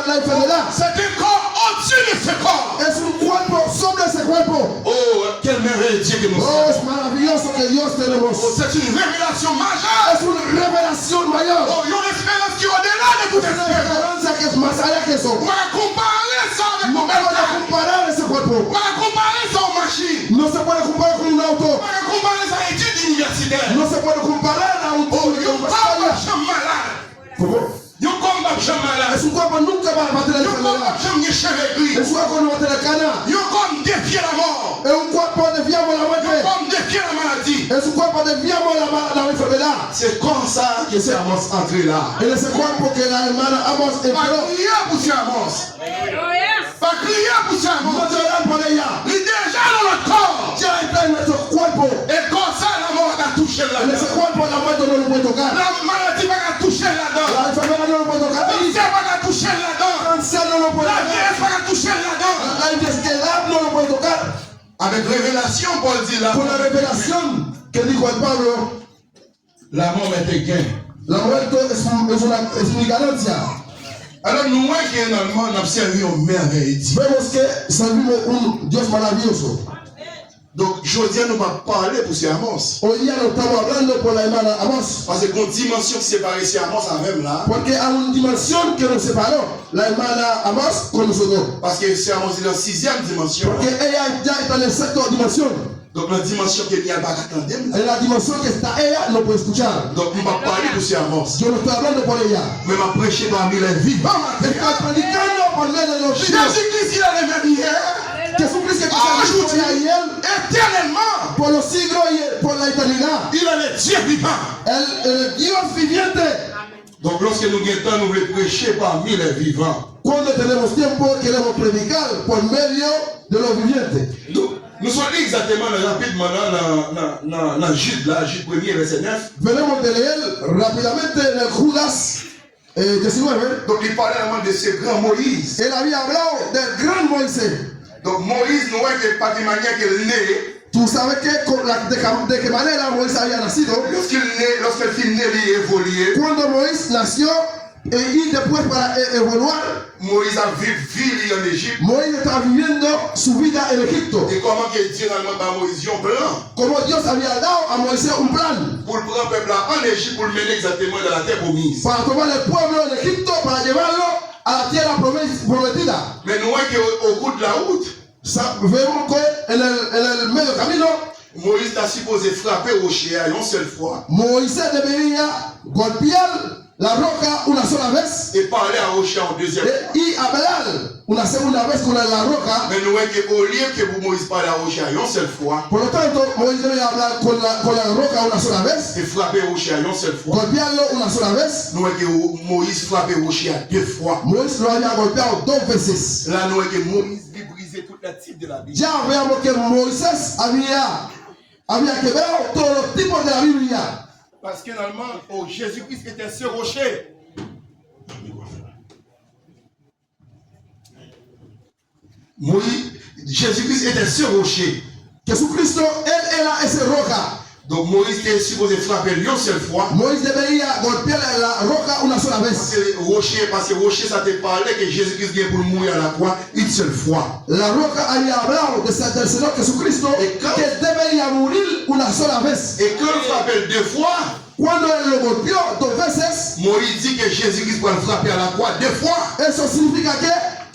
la enfermedad. C'est un corps au-dessus de ce corps. Es un cuerpo sobre ese cuerpo. Oh, quel merveilleux Dieu que nous Oh, sommes. es maravilloso que Dios tenemos. Oh, c'est une révélation majeure. Es una revelación mayor. Oh, il y a une espérance qui est au-delà de toute Una espérance. esperanza que es más allá que eso. On va comparer ça avec No mon me voy a mental. comparar ese On cuerpo. va comparer ça aux machines. No se puede comparar con un auto. On va comparer ça à l'étude universitaire. No se puede comparar a un Oh, il y a un corps auto. comme malade. ¿Cómo? Il y a un corps comme malade. Es un cuerpo nunca va a tener Il y a un corps enfermedad. comme cheveux gris. Es un cuerpo que no va a tener cana. Il y a un corps défier la mort. Es un cuerpo desviamos la Il y a un muerte. corps défier la maladie. Es un cuerpo desviamos la enfermedad. C'est comme ça que c'est Amos entré là. En ese cuerpo que la hermana Amos Pas entró. crier pour ce Amos. Pas crier pour ce No Amos. llorar por ella. Il est déjà dans notre corps. Ya está en nuestro cuerpo. Et comme ça, la mort va toucher En ese là-dedans. cuerpo la muerte no lo puede tocar. La maladie va toucher là-dedans. La enfermedad no lo puede tocar. La misère va toucher là-dedans. El cáncer no lo puede La tocar. vieillesse va toucher là-dedans. La infidelidad no lo puede tocar. Avec révélation, Paul dit là. Con la revelación que dijo el Pablo, La mort est gain. la muerte es mi ganancia. Alors nous, moi qui est dans le monde, on observe une merveille. Vemos que servimos un Dios maravilloso. Donc, je dis, nous va parler pour ces Amos. Hoy día no estamos hablando por la hermana Amos, Parce que une dimension qui sépare ces Amos en même là. porque hay una dimensión que nos separó, la hermana Amos con nosotros. Parce que ces Amos est dans la 6e dimension. Porque ella ya está en la sexta dimensión. Donc, la dimension qui est pas attendre. En la dimensión que está ella no puede escuchar. Donc, on va parler pour ces Amos. Yo no estoy hablando por ella. Mais on va prêcher parmi les vivants. Estoy predicando por medio de los vivos. Jésus-Christ, il a le même hier. Jesucristo que Ah, se aujourd'hui, ayer, éternellement. por los siglos y por la eternidad. Il est le Dieu vivant. El Dios viviente. Donc, lorsque nous gagnons, nous voulons prêcher parmi les vivants. Cuando tenemos tiempo queremos predicar por medio de los vivientes. Donc, nous sommes exactement rapidement dans Jude, là, Jude 1er, verset 9. Venimos de leer rápidamente en el Judas 19. Donc, il parlait vraiment de ce grand Moïse. Él había hablado del gran Moisés. Donc, Moïse, nous voyons que pas de manière qu'il est né. Tú sabes que de qué manera Moisés había nacido. Lorsqu'il fut né, il évolué. Cuando Moisés nació y después para evaluar, Moïse a vécu en Égypte. Moisés estaba viviendo su vida en Egipto. Et comment que Dieu a demandé à Moïse un plan Como Dios había dado a Moisés un plan pour prendre le peuple en Égypte pour le mener exactement dans la terre promise. para tomar el pueblo de Egipto para llevarlo a la tierra prometida. Mais nous voyons qu'au cours de la route, Vemos que en el medio camino Moïse a supposé frapper au chien une seule fois Moisés debería golpear la roca una sola vez et parler à Rocher en deuxième fois. y hablar una segunda vez con la roca. Mais nous voyons qu'au lieu que pour Moïse parler à Rocher une seule fois Por lo tanto, Moisés debe hablar con la roca una sola vez, et frapper Rocher une seule fois, golpearlo una sola vez. nous voyons que Moïse frappait Rocher deux fois. Moisés lo había golpeado 2 veces. Là, nous voyons que Moïse lui brisait toute la type de la Bible. Ya veamos que Moisés había quebrado todos los tipos de la Biblia. Parce que normalement, Jésus-Christ était ce rocher. Moïse, Jésus-Christ était ce rocher. Jesucristo, él era ese roca. Donc Moïse était supposé frapper une seule fois. Moisés debería golpear la roca una sola vez. Parce que rocher, ça te parlait que Jésus-Christ vient pour mourir à la croix une seule fois. La roca había hablado del Señor Jesucristo que debería morir una sola vez. Et quand il frappait deux fois, Cuando él lo golpeó 2 veces, Moïse dit que Jésus-Christ va le frapper à la croix deux fois. eso significa que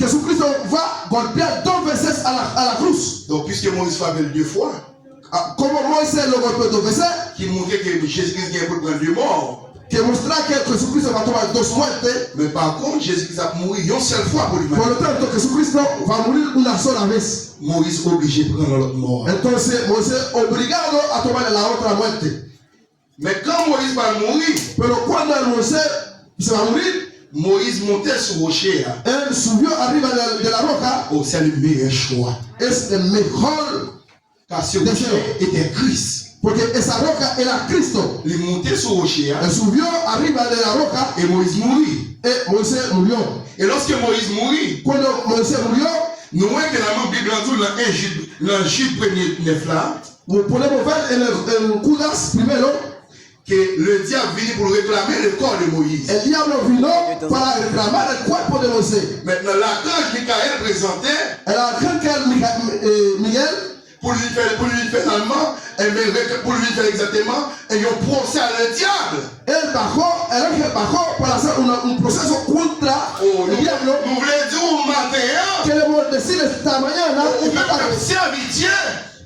Jesucristo va golpear 2 veces a la cruz. Donc puisque Moïse frappait deux fois, Como Moisés lo golpeó 2 veces, qui montrait que Jésus-Christ vient pour prendre deux morts. que muestra que Jesucristo va a tomar 2 muertes. Mais par contre, Jésus-Christ a mouru une seule fois pour lui. Por lo tanto, Jesucristo va a morir una sola vez. Moïse obligé de prendre l'autre mort. Entonces, Moisés obligado a tomar la otra muerte. Mais quand Moïse va mourir, Pero cuando el Moisés se va a morir, Moïse montait sur le rocher. él subió arriba de la roca. Oh, c'est le meilleur choix. Es el mejor, Car ce rocher était Christ. porque esa roca era Cristo. Il montait sur le rocher Él subió arriba de la roca et Moïse mourit. y Moisés murió. Et lorsque Moïse mourit, Cuando Moisés murió, nous voyons que dans la Bible, dans Jude 1er 9 là, podemos ver en Judas primero, que le diable vient pour réclamer le corps de Moïse. El diablo vino para reclamar el cuerpo de Moisés. Maintenant, l'archange Michael présentait El arcángel Miguel, pour lui faire finalement, pour lui faire exactement, et ils ont procès à le diable. el ángel bajó para hacer un proceso contra el diablo. Nous voulons dire au matin, Queremos decir esta mañana, ou esta même tarde, comme serviteur,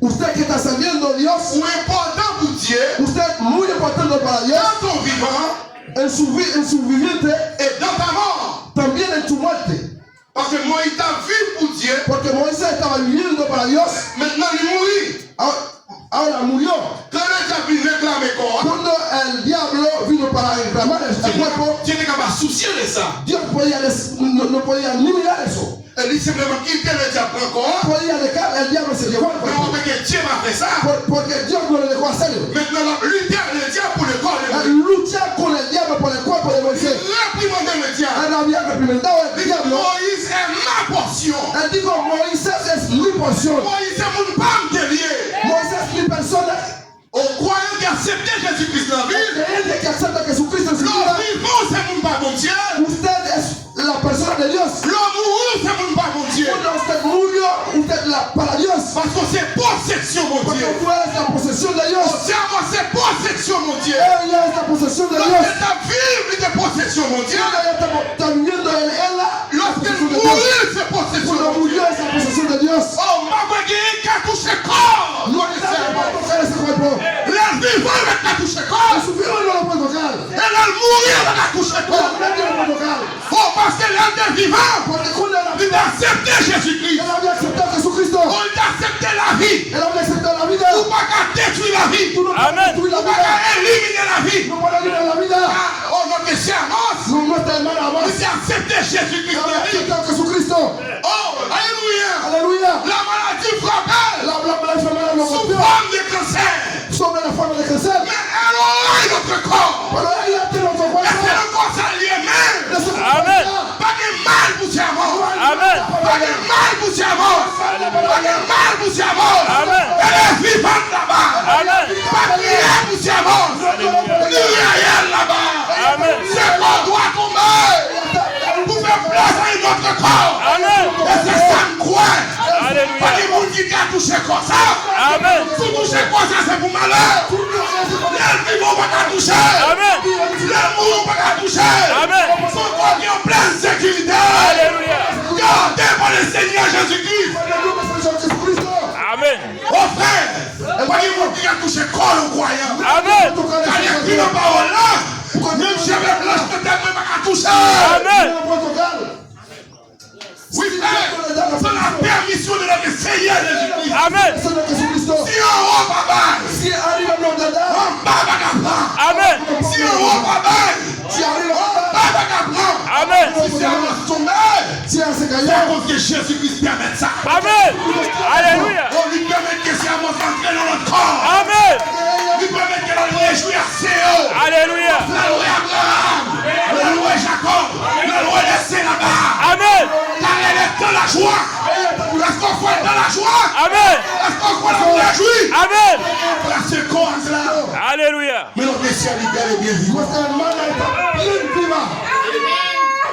usted que está sirviendo a Dios, ou important pour Dieu, usted muy importante para Dios, dans ton vivant en su viviente, et dans ta mort. también en su muerte. Parce que Moïse t'a vu pour Dieu, Porque Moisés estaba viviendo para Dios, maintenant il mourit. ahora murió. Quand le diable vient réclamer corps, Cuando el diablo vino para reclamar el cuerpo, tu n'es pas soucier de ça. Dios no podía ni mirar eso. Elle dit simplement quitter le diable encore. Podía dejar, el diablo se llevó el Mais cuerpo. on veut que Dieu m'a fait ça. Porque Dios no le dejó hacerlo. Maintenant, lutter le diable pour le corps de Moïse. Lucha con el diablo por el cuerpo de Moisés. Réprimander le diable. Él había reprimentado al diablo. Moïse est ma portion. Él dijo, Moisés es mi porción. Moïse est mon femme guerrier. Moisés es mi persona. Au croyant d'accepter Jésus-Christ dans la vie, Creyente que acepta a Jesucristo en su vida. l'homme vivant, c'est mon pas mon Dieu. Usted es la persona de Dios. L'homme mourant, c'est mon pas mon Dieu. Cuando usted murió, usted la para Dios. Parce que c'est possession, mon Porque Dieu. tú eres la posesión de Dios. C'est possession, mon Dieu. Ella es la posesión de Lorsque Dios. ta vie de possession, mon Dieu. Ella está viviendo en ella la Lorsque posesión de mourir, Dios. c'est possession, Cuando mon Dieu. murió es la posesión de Dios. Oh, ma guerrier qui a touché corps. No necesita tocar ese cuerpo. Le vivant va toucher corps. Su viejo no lo puede tocar. Et le mourir va toucher corps. Nadie lo puede tocar. Oh, parce que l'homme est vivant. Porque cuando él Il a accepté Jésus-Christ. había aceptado a Jesucristo, On a accepté la vie. él había aceptado la vida. Ou pas qu'à détruire la vie. Tú no puedes Amén. destruir la Ou pas qu'à vida. éliminer la vie. No puedes eliminar la vida. Ah, oh, notre servante. No, nuestra hermana Il más. a accepté Jésus-Christ Él dans había la vie. aceptado a Jesucristo. Oh, alléluia. Aleluya. La maladie frappait. La enfermedad lo Sous golpeó forme de cancer. sobre la forma de crecer. Mais elle aura notre corps. Pero ella tiene otro Et cuerpo. c'est le corps ça lui-même. Amen. Pas de mal pour sa mort. Amen. Pas de mal pour sa mort. Pas de mal pour sa mort. Amen. Elle est vivante là-bas. Amen. Pas de rien pour sa mort. Ni rien là-bas. Amen. Ce corps doit tomber. Pour faire place à notre corps. Amen. Et c'est ça me croit. Alléluia. Pas de monde qui a touché comme ça. Amen. Tout toucher comme ça, c'est pour malheur. Les vivants pas qu'à toucher. Amen. Les mourants pas qu'à toucher. Amen. Son corps qui est en pleine sécurité. Alléluia. Gardé par le Seigneur Jésus-Christ. Jesucristo. Amen. Oh frère, et pas du monde qui a touché corps au croyant. Amen. Car il y a écrit la parole là. Même si j'avais blanche de tête, mais pas qu'à toucher. Amen. No puede tocar. Oui frère, c'est la permission de notre Seigneur Jésus-Christ. Amen. Señor Jesucristo. Si on va papa, Si arriba no te da. on va pas qu'à prendre. Amen. Si on va papa, Si arriba on va pas qu'à prendre. Amen. Si on va tomber, si hace c'est callar. parce que Jésus-Christ permet ça. Amen. Alléluia. On lui permet que c'est à moi d'entrer dans notre corps. Amen. Lui permet qu'elle a réjouir CO. Alléluia. La loi Abraham, la loi Jacob, la loi laissée là-bas. Amen. Car elle est dans la joie. Est-ce qu'on faut être dans la joie? Amen. Est-ce qu'on faut la réjouir? Amen. La séquence là. Alléluia. Mais notre ciel est bel et bien vivant. Nuestra hermana está bien viva.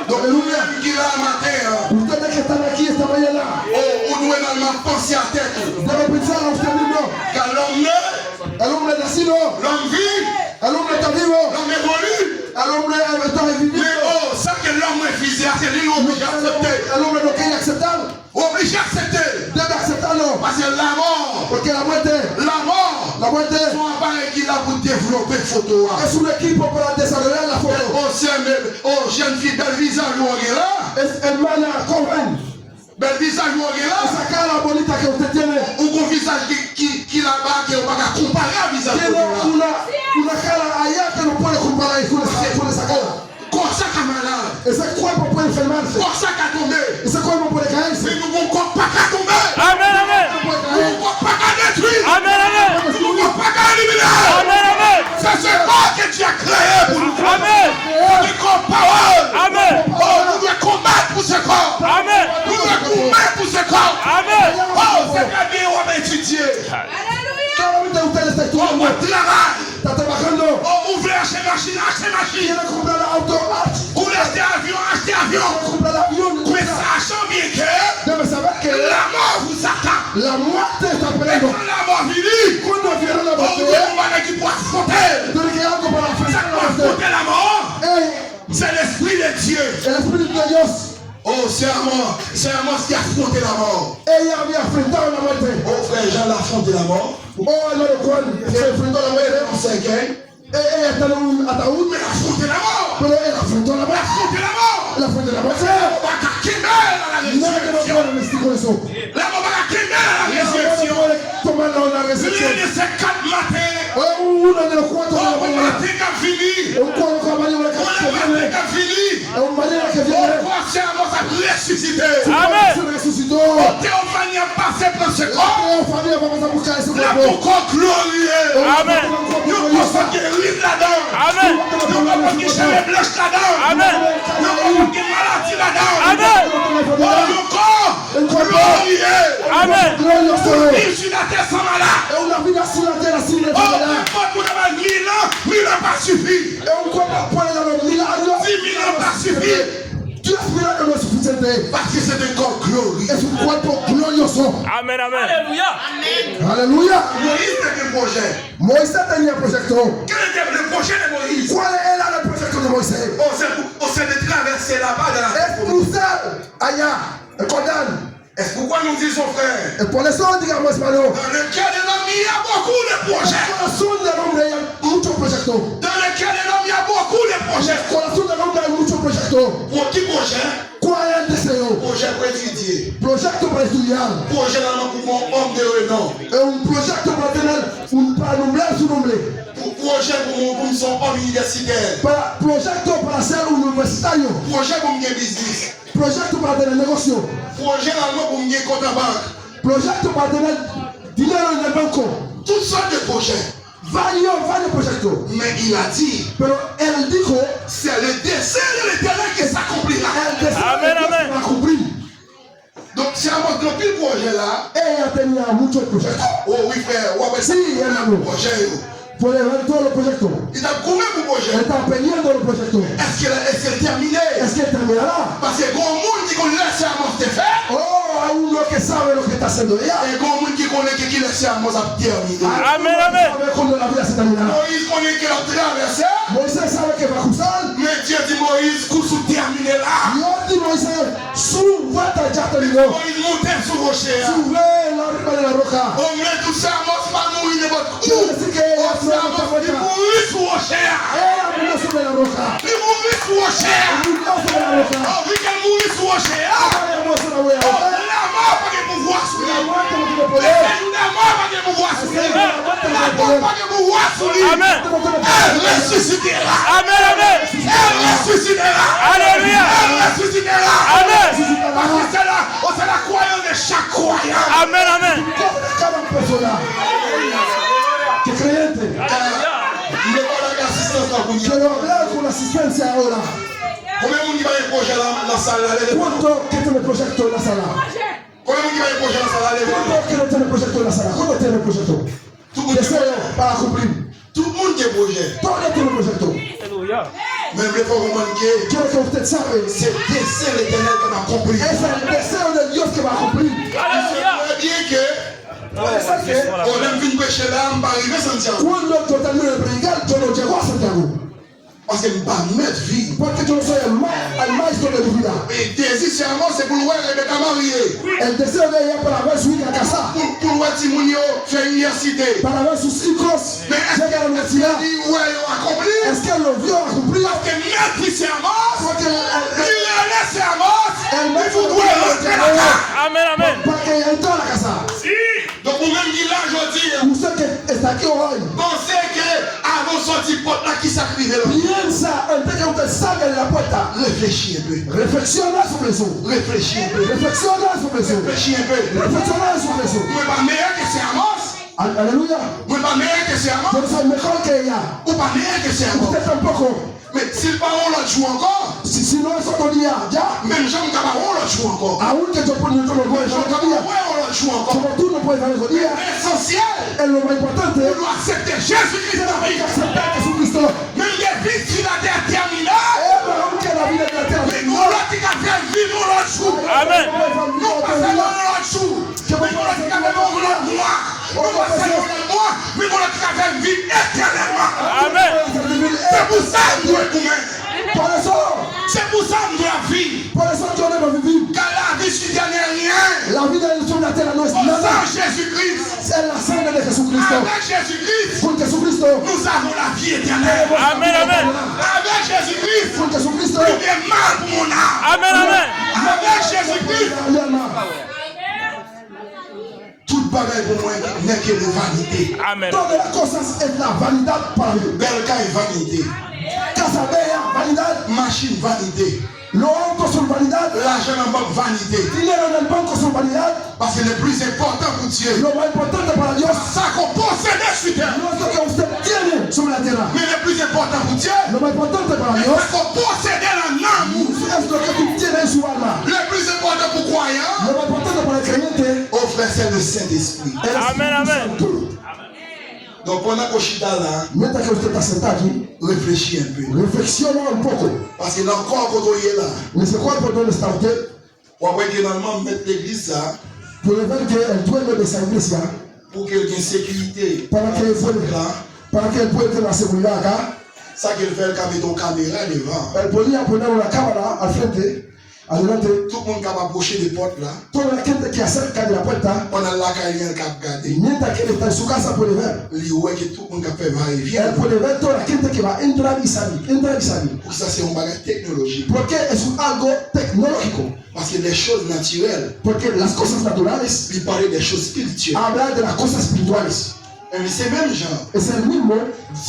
Donc, nous sommes qui là matin. Ustedes que están aquí esta mañana, On doit normalement penser à tête. deben pensar a usted mismo. Car l'homme naît, El hombre nacido, l'homme vit, el hombre está vivo, l'homme évolue. el hombre está Mais reviviendo. oh, ça que l'homme est physique, c'est lui obligé d'accepter. El hombre no quiere aceptar, Obligé d'accepter. debe aceptarlo. Parce que la mort, Porque la muerte la muerte, son appareil qui l'a pour développer photo. es un equipo para desarrollar la foto. Oh, jeune fille, bel visage, vous avez là. Es hermana joven, Bel visage, vous avez là. esa cara bonita que usted tiene, Ou un visage qui là-bas, qui on va comparer à visage. tiene una cara allá que no puede comparar con esa cara. Comme ça, camarade. Ese cuerpo puede enfermarse, Comme ça, qu'a tombé. ese cuerpo puede caerse, Mais nous ne pouvons pas qu'à tomber. Amen. Amen. puede Nous caer. ne pouvons pas qu'à détruire. Amen. Amen. Nous ne pouvons pas qu'à éliminer. Amen. Amen. C'est ce corps que tu as créé pour nous. Amen. C'est le corps parole. Amen. Oh, nous devons combattre pour ce corps. Amen. Nous devons combattre pour ce corps. Amen. Oh, c'est très bien, on va étudier. Claramente usted está On estudiando. va travailler. Tate Bakando. Oh, ouvrez, achetez machine, achetez machine. Yeye compra la auto art. Vous voulez acheter avion. Compra l'avion. Mais sachant bien que Debe saber que la mort vous attend. la muerte está Et esperando. quand la mort finit, Cuando viene la oh, muerte, vous avez qui pour affronter. tiene que ir algo para Ça enfrentar pour la muerte. affronter la mort, Ey, c'est l'esprit de Dieu. el Espíritu de Dios, Oh, c'est un mort qui a affronté la mort. ella había enfrentado la muerte. Oh, frère Jean l'a affronté la mort. Oh, hermano Juan, se enfrentó a la muerte. On sait qu'elle Ella está en un ataúd, a affronté la mort. pero él afrontó la muerte. Affronté la mort. Él afrontó la muerte. On va qu'à dans la Nadie no résurrection. puede vestir con eso. La mort va qu'à dans la Nadie résurrection. puede tomarlo en la recepción. L'un de ces 4 matins. Uno de los cuatro de la Oh, on mañana. matin qu'a fini. Un cuadro con la mañana que On a matin viene. qu'a fini. Un mañana que Oh, viene. quoi, c'est un mort à ressusciter. Amen. Se resucitó. Oh, Théophanie a passé par ce corps. La familia vamos a buscar ese La cuerpo. pour glorieux. Amen. Nous pensons qu'il rive là-dedans. Amen. Nous pensons qu'il cheveux blanches là-dedans. Amen. Nous pensons qu'il maladie là-dedans. Amen. Oh, le corps glorieux. Amen. Glorioso. Vivre sur la terre sans malade. Es una vida sin la tierra, sin Oh, enfermedad. n'importe où dans 1000 ans pas suffit. Es un cuerpo puede dar 1000 años. 10 000 ans pas suffit. 10 milagros no es suficiente. Parce que c'est un corps glorieux. Es un cuerpo glorioso. Amen. Amen. Aleluya. Moïse était un projet. Moisés tenía proyecto. Quel était le projet de Moïse? ¿Cuál era el proyecto de Moisés? On s'est de traverser là-bas dans la Es cruzar allá, el Jordán. Est-ce pourquoi nous disons, frère? Y por eso digamos, hermano, Dans le cœur de l'homme, il y a beaucoup de el projets. corazón del hombre hay muchos proyectos. Dans le cœur de l'homme, il y a beaucoup de En projets. el corazón del hombre hay muchos proyectos. Pour qui projet? ¿Cuál es el deseo? Projet pour étudier. Proyecto para estudiar. Projet dans pour mon homme de renom. Es un proyecto para tener para nombrar su nombre. Projet pour son homme universitaire. Proyecto para ser un universitario. Projet pour mon business. Proyecto para tener negocio. Projet pour mon compte en banque. Proyecto para tener dinero en el banco. Toutes sortes de projets. Varios proyectos. Mais il a dit, Pero él dijo, c'est le dessein de l'éternel qui s'accomplira. el deseo Amén, de Dios amén. se va a cumplir. Donc, c'est à votre pile projet là. Ella tenía muchos proyectos. Oh oui, frère. Ouais, Sí, hermano. projet. Puede ver todos los proyectos. Il a combien de Él projets? está peleando los proyectos. Est-ce qu'elle est terminée? Es que terminará. Parce que grand monde qui connaît laisser à mon faire. Oh, hay uno que sabe lo que está haciendo ella. Et grand monde qui connaît qui laisse à mon terminé. Amen, amen. Sabe cuando la vida se terminará. Moïse connaît qu'il a traversé. Moisés sabe que va a cruzar. Mais Dieu dit Moïse, coup sous terminé là. Dios dice Moisés, su vuelta ya terminó. Moïse montait sur rocher. Sube la arriba de la roca. On met tout ça, moi, c'est pas mourir n'importe où. Quiere decir que ella On fue a la il vuelta. mourit sur rocher. Ella murió sobre la roca. Il mourit sur rocher. Murió sobre la roca. Oh, vu qu'elle mourit sur rocher. Ella murió sobre la roca. Oh, la mort pas de pouvoir sur La lui. muerte no tiene Mais poder. la mort pas de pouvoir sur lui. La muerte no La tiene mort poder. pas de pouvoir sur lui. Amen. Elle ressuscitera. Amen. Amen. Elle ressuscitera. Alléluia. Elle ressuscitera. Amen. Parce que c'est la croyance de chaque croyant. Amen. Amen. Cada persona que creyente. Il est pas dans l'assistance là pour dire. Quiero hablar con la asistencia ahora. Combien de monde qui va un projet dans la salle là? ¿Cuánto que tiene proyecto en la sala? Combien de monde qui va un projet dans la salle là? ¿Cuánto que no tiene proyecto en la sala? ¿Cuánto tiene proyecto? Tout le monde Deseo para cumplir. Tout le monde qui a un projet. Todos tienen proyecto. Alléluia. Même les femmes remarquer. Quiero que usted sabe, C'est le dessein de l'éternel qu'on a compris. es el deseo de Dios que va a cumplir. Alléluia. C'est bien que Puede ser que on aime venir prêcher là, on va arriver à Santiago. cuando yo termine de predicar, yo no llego a Santiago. Parce que je ne vais pas mettre vie. Porque yo no soy el maestro de mi vida. Et désir c'est à moi, c'est pour le voir Rebecca mariée. El deseo de ella para ver su hija casada, Pour voir Timonio faire université. para ver sus hijos llegar a la universidad. Il dit ouais, on accompli. Es que lo vio a cumplir. Parce que mettre vie c'est à moi. Porque Il est laissé à moi. el Il maestro faut de voir rentrer là. Amen. Amen. para que entró a la casa. Donc pour même qui là aujourd'hui, Usted que está aquí hoy, pensez que avant sortir porte là qui s'acrive là. piensa antes que usted salga de la puerta. Réfléchis un peu. Reflexiona sobre eso. Réfléchis un peu. Reflexiona sobre eso. Réfléchis un peu. Reflexiona sobre eso. Moi pas meilleur que c'est à moi. Aleluya. Moi pas meilleur que c'est à moi. Yo no soy mejor que ella. Ou pas meilleur que c'est à moi. Usted tampoco. Mais si le parent l'autre joue encore, Si no es otro día, ya. même Jean Cabaron l'autre joue encore. Aún que yo pongo otro lugar, yo Jean todavía. Cabaron jour Como encore. tú no puedes dar el día, L'essentiel, es lo más importante. on doit accepter Jésus-Christ dans la vie. Aceptar a Jesucristo. Même les vies sur la terre terminée. Aunque la vida de la tierra Mais nous, là, tu as fait vivre l'autre jour. Amen. Non pas seulement l'autre jour. Mais nous, là, tu as fait vivre l'autre mois. Non pas seulement le mois. Mais nous, là, tu as fait vivre éternellement. Amen. C'est pour ça que nous doit courir. Por eso, C'est pour ça que nous doit vivre. por eso yo debo vivir. Car la vie sur terre n'est rien. La vida sobre la tierra no es Au nada. sang Jésus-Christ. Es la sangre de Jesucristo. Avec Jésus-Christ, Con Jesucristo, nous avons la vie éternelle. Amen, amen. Avec Jésus-Christ, con Jesucristo, il y a mal pour mon âme. Amen, amen. Avec Jésus-Christ, mi alma. toute bagaille pour moi n'est que de vanité. Amen. Todas las cosas es la vanidad para mí. Belle caille vanité. Casa bella, vanidad. Machine vanité. Los autos son vanidad. L'argent en banque vanité. Dinero en el banco son vanidad. Parce que le plus important pour Dieu, Lo más importante para Dios ça qu'on possède sur terre. no es lo que usted tiene sobre la tierra. Mais le plus important pour Dieu, Lo más importante para c'est Dios qu'on possède en amour. es lo que tú tienes en su alma. Le plus important pour croyant, Lo más importante para el creyente oh frère, c'est le Saint-Esprit. es Amen, amen. Donc pendant qu'on chita là, Mientras que usted está sentado aquí, réfléchis un peu. reflexiona un poco. Parce que dans le corps quand on est là, En ese cuerpo donde está usted, on va également mettre l'église là puede ver que el dueño de esa iglesia, pour qu'il y ait une sécurité. para que él pueda, Là, para que él pueda tener la seguridad acá, ça qu'il fait, il met ton caméra devant. él podía poner una cámara al frente, adelante. Tout le monde qui va approcher des portes là, Toda la gente que acerca de la puerta, on a là quand il y a un cap gardé. mientras que él está en su casa, puede ver. Il voit que tout le monde qui fait va et vient. Él puede ver toda la gente que va a entrar y salir, entrar y salir. Pour ça, c'est un bagage technologique. Porque es algo tecnológico. Parce que les choses naturelles, Porque las cosas naturales il parlait des choses spirituelles. hablan de las cosas espirituales. Mais c'est même genre, Es el mismo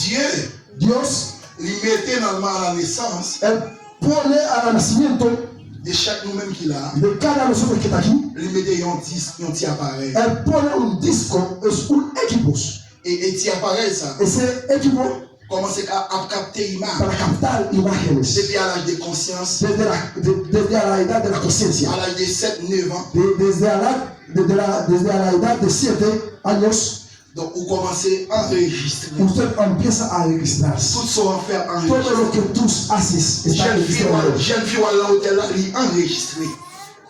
Dieu, Dios, il mettait normalement à la naissance él pone al nacimiento de chaque nous-mêmes qu'il a, de cada uno de nosotros que está aquí, il mettait un disque, un petit appareil. él pone un disco, es un equipo. Et petit appareil, ça, Ese equipo commence à capter l'image. para captar imágenes Depuis à l'âge de conscience, desde a la edad de la conciencia, à l'âge de 7-9 ans, desde a la edad de 7 años, donc vous commencez à enregistrer. usted empieza a registrarse. Tout ça va faire Todo enregistrer. lo que tú haces está registrado. Jeune fille à l'hôtel là, il est enregistré.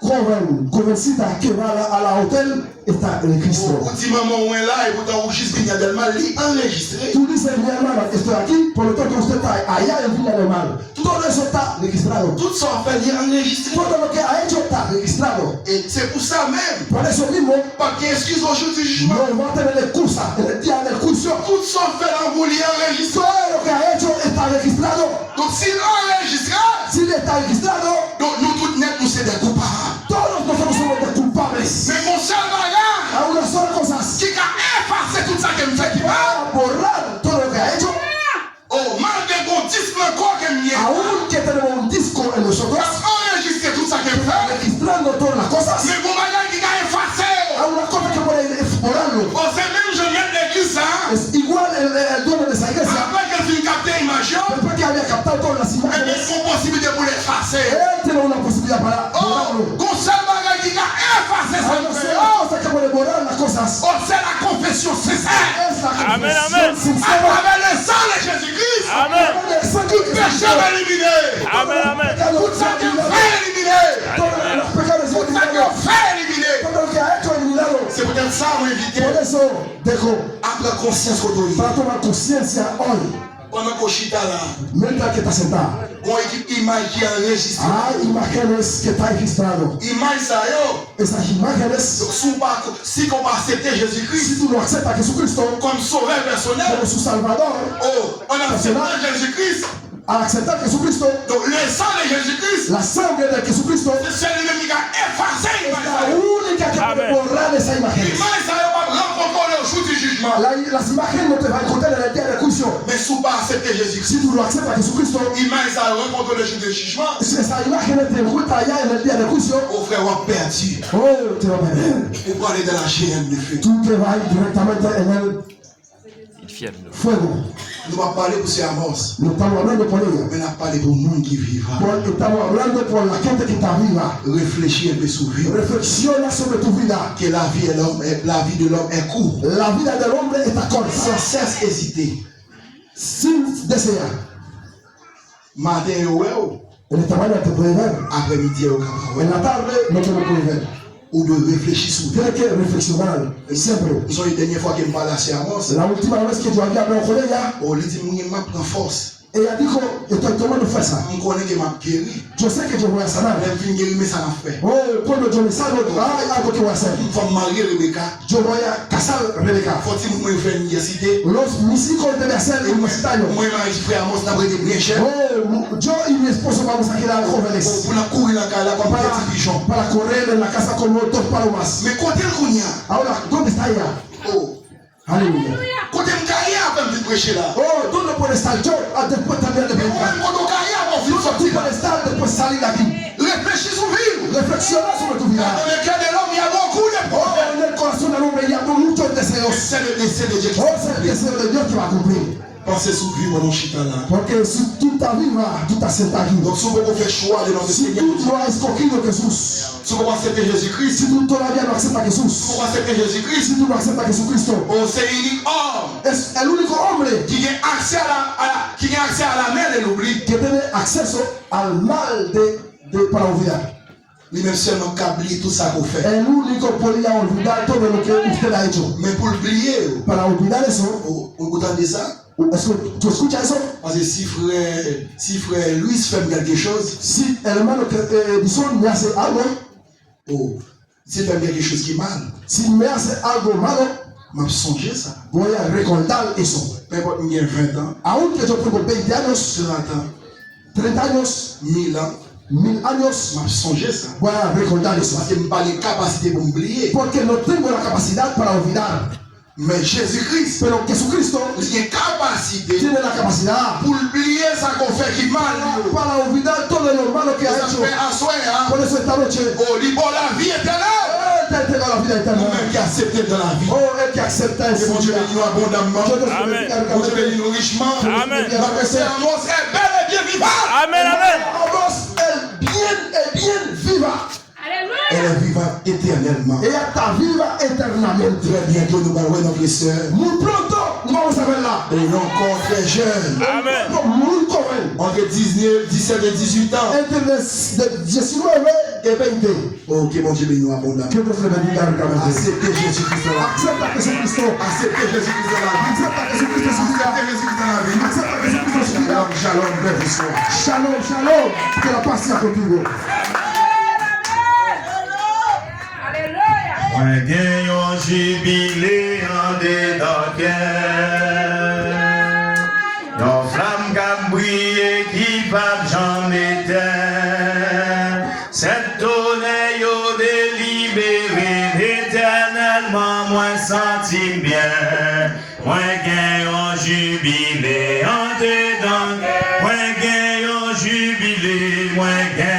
Jovencita que va a la hotel está registrado. Vous dites maman on est là et vous enregistrez Viña del Mar, il est enregistré. Tú dices, mi hermana, estoy aquí, por lo tanto usted está allá en Villa del Mar. Todo eso está registrado. Tout ça va faire, il est enregistré. Todo lo que ha hecho está registrado. Et c'est pour ça même, Por eso mismo, pas qu'il excuse au jour du jugement. no va a tener excusa en el día del juicio. Tout ça fait en vous, il est enregistré. Todo lo que ha hecho está registrado. Donc s'il enregistre, Si está registrado, donc nous tous net, nous c'est des coupables. todos nosotros somos de culpables. Mais mon seul bagage, A una sola cosa, qui a effacé tout ça que me fait qui va, a borrar todo lo que ha hecho, oh, malgré qu'on disque encore que me aún que tenemos un disco en nosotros, enregistrer tout ça que me fait, registrando todas las cosas, mais mon bagage qui a effacé. a una cosa que puede borrarlo. Oh, c'est même je viens de l'église, hein. Es igual el dueño de esa iglesia, Après que tu capté l'image, después que había captado todas las il y a imágenes, une possibilité pour l'effacer. él tiene una posibilidad para Oh, borrarlo. qu'on seul bagage qui a effacé Hay ça. una cosa que puede borrar las cosas. Oh, c'est la confession sincère. Es la Amen, confesión amen. À sincera. travers le sang de Jésus-Christ, Amen. El sangre de péché Cristo. va éliminé. Amen, amen. Tout ça que fait éliminé. Todos los pecados Tout ça que eliminados. fait éliminé. Todo lo que ha hecho eliminado. C'est peut-être ça, on invité. Por eso dejo Après conscience autorisée. para tomar conciencia hoy, Pendant qu'on chita là, mientras que está sentado. on équipe image qui est enregistrée. Hay imágenes que está registrado. Image ça, yo. Esas imágenes, Donc, si on va accepter Jésus-Christ si tú no aceptas a Jesucristo comme sauveur personnel, como su Salvador, oh, on accepte Jésus-Christ. al aceptar a Jesucristo, Donc, le sang de Jésus-Christ, la sangre de Jesucristo c'est celui-même qui a effacé es l'image. la única que puede Amén. borrar esa imagen. L'image ça, yo, va rencontrer le jour du jugement. Las imágenes no te van a encontrar en el día del juicio. Mais si on va accepter Jésus-Christ, Si tú no aceptas a Jesucristo, l'image ça, rencontrer le jour du jugement, si esa imagen te encuentra allá en el día del juicio, oh frère, on a perdu. oh, te va a perder. Pour aller dans la géhenne de feu. Tú te vas a ir directamente en el Il fiel. fuego. Nous allons parler pour ces Amos. No estamos hablando por ella. Mais nous allons parler pour le monde qui vivra. Estamos hablando por la gente que está viva. Réfléchis un peu sur vie. Reflexiona sobre tu vida. Que la vie de l'homme est courte. La vida del hombre está corta. Sans cesse hésiter. Sin desear. Matin et En esta mañana te puede ver. après-midi En la tarde no te lo puedes ver. ou de réfléchir sur vie. Tienes que reflexionar siempre. Nous sommes la dernière fois que je parlais à ces Amos. La última vez que yo había hablado con ella, On lui dit, moi, je prends force. ella dijo, estoy tomando fuerza. Je connais que je guéri. Yo sé que yo voy a sanar. Je viens guérir, mais ça n'a fait. Oh, cuando yo me salgo, hay algo que voy a hacer. Une femme mariée, Rebecca. Yo voy a casar a Rebeca. Faut-il me faire l'université? Mis hijos deben ser universitarios. Moi, je frère Amos, n'a pas été bien cher. Oh, yo y mi esposo vamos a quedar jóvenes. Pour la courir la calle, comme un petit pigeon. Para correr en la casa como dos palomas. Mais côté le Kounia. Ahora, ¿dónde está ella? Oh. Aleluya. Côté le carrière, avant de prêcher là. Oh, ¿dónde puede estar yo después también de Mais moi, predicar? quand on carrière, mon fils ¿Dónde tú sorti là. puedes estar después de salir de aquí? Réfléchis sur vie. Reflexiona sobre tu Dans vida. le cœur de l'homme, il y a beaucoup de Oh, problèmes. en el corazón del hombre ya con muchos deseos. C'est le dessein de Dieu qui Oh, es el deseo de Dios que va a cumplir. Pensez sur vie, mon chita là. Porque si tú estás viva, tú estás sentado aquí. Donc, si vous pouvez choix de notre Si Seigneur, tú no has escogido a Jesús, si vous acceptez Jésus-Christ, si tú todavía no aceptas a si Jesús, vous acceptez Jésus-Christ, si tú no aceptas a Jesucristo, on c'est unique homme es el único hombre qui a accès à la mer de l'oubli. que tiene acceso al mal para olvidar. Lui-même seulement qu'oublier tout ça qu'on fait. El único podía olvidar todo lo que usted ha hecho. Mais pour l'oublier, Para olvidar eso, vous entendez ça? ¿tú escuchas eso? Parce que si frère Louis fait quelque chose, Si el hermano que Edison me hace algo, oh, s'il fait quelque chose qui est mal, si me hace algo malo, m'a songé ça. voy a recordar eso. Peu importe, il y a 20 ans, Aunque yo tengo 20 años, 30 ans, 30 años, 1000 ans, 1000 años, m'a songé ça. voy a recordar eso. Parce que je n'ai pas les capacités pour m'oublier. Porque no tengo la capacidad para olvidar. Mais Jésus-Christ, Pero Jesucristo il a une capacité tiene la capacidad pour oublier ça qu'on fait qui est mal. para olvidar todo lo malo que ha Ça hecho. fait un soir, hein? Por eso esta noche, Oh, il bon la vie éternelle. Él te entrega la vida eterna. Nous-mêmes qui acceptons dans la vie. Oh, Él que acepta Et eso. mon Dieu bénit nous abondamment. Yo te Amen. Mon Dieu bénit nous richement. Amen. Notre Seigneur est bel et bien vivant. Amen, amen. Vamos, el bien viva. Elle est vivante éternellement. Ella está viva eternamente. Très bientôt, nous allons voir notre sœur. Muy pronto vamos a verla. Elle est encore très jeune. Amen. Muy joven. Entre 17 et 18 ans. Entre de 19 y 20. Oh, que mon Dieu bénit nous abondamment. Que Dios le bendiga ricamente. Acceptez Jésus-Christ dans la vie. Acepta a Jesucristo. Acceptez Jésus-Christ dans la vie. Acepta a Jesucristo en su vida. Acceptez Jésus-Christ dans la vie. Acepta a Jesucristo en su vida. Shalom, shalom, paix vous soit. Shalom, shalom. Que la paz sea contigo. Mwen gen yon jubile an dedan kèr, yon flam kap brye ki pap jan eten. Set tonè yo delibere eternellement mwen santi bien. Mwen gen yon jubile an dedan kèr, mwen gen yon jubile, mwen gen